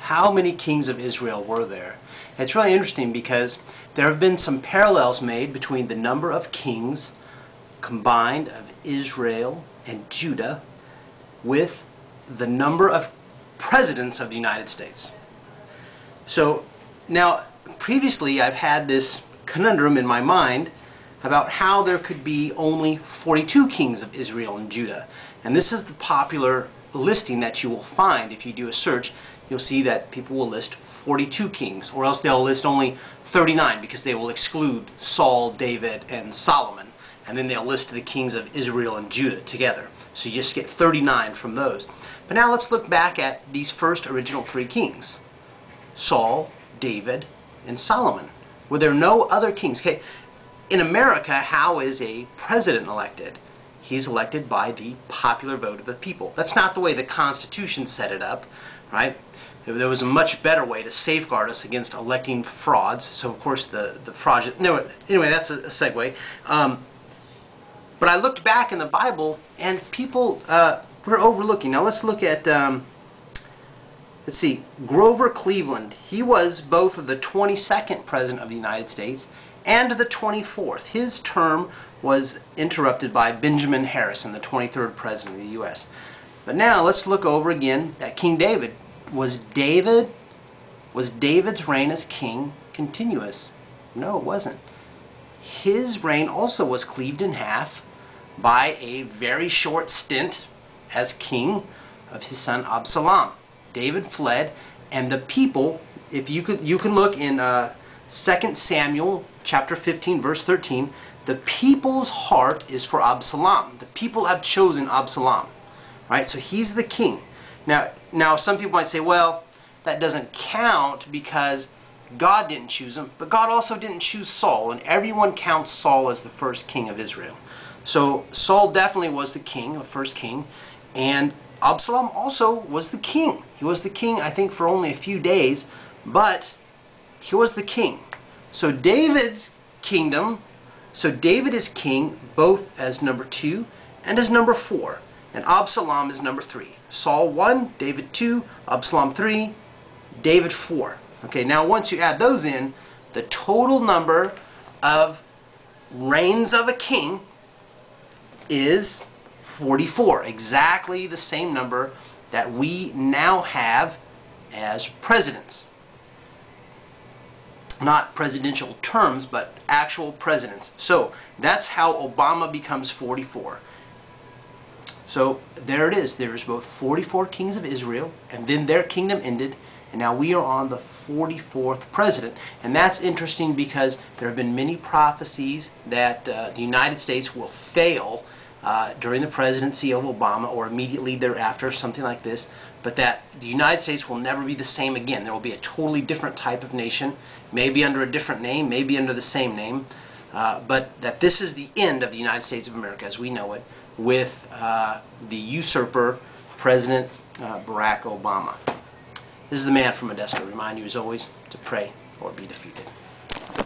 How many kings of Israel were there? It's really interesting because there have been some parallels made between the number of kings combined of Israel and Judah with the number of presidents of the United States. So now, previously I've had this conundrum in my mind about how there could be only 42 kings of Israel and Judah. And this is the popular listing that you will find if you do a search. You'll see that people will list 42 kings, or else they'll list only 39 because they will exclude Saul, David, and Solomon. And then they'll list the kings of Israel and Judah together. So you just get 39 from those. But now let's look back at these first original three kings: Saul, David, and Solomon. Were there no other kings? Okay, in America, how is a president elected? He's elected by the popular vote of the people. That's not the way the Constitution set it up, right? There was a much better way to safeguard us against electing frauds. So, of course, the fraudulent... No, anyway, that's a segue. But I looked back in the Bible, and people were overlooking. Now, let's look at... let's see. Grover Cleveland. He was both the 22nd President of the United States and the 24th. His term was interrupted by Benjamin Harrison, the 23rd President of the U.S. But now, let's look over again at King David. Was David's reign as king continuous? No, it wasn't. His reign also was cleaved in half by a very short stint as king of his son Absalom. David fled, and the people, if you can look in 2 Samuel chapter 15 verse 13, the people's heart is for Absalom. The people have chosen Absalom, right? So he's the king. Now some people might say, well, that doesn't count because God didn't choose him, but God also didn't choose Saul, and everyone counts Saul as the first king of Israel. So Saul definitely was the king, the first king, and Absalom also was the king. He was the king, I think, for only a few days, but he was the king. So David's kingdom, so David is king both as number 2 and as number 4, and Absalom is number 3. Saul 1, David 2, Absalom 3, David 4. Okay, now once you add those in, the total number of reigns of a king is 44. Exactly the same number that we now have as presidents. Not presidential terms, but actual presidents. So that's how Obama becomes 44. So there it is. There's both 44 kings of Israel, and then their kingdom ended, and now we are on the 44th president. And that's interesting because there have been many prophecies that the United States will fail during the presidency of Obama or immediately thereafter, something like this, but that the United States will never be the same again. There will be a totally different type of nation, maybe under a different name, maybe under the same name, but that this is the end of the United States of America as we know it, with the usurper, President Barack Obama. This is the man from Modesto. Remind you, as always, to pray or be defeated.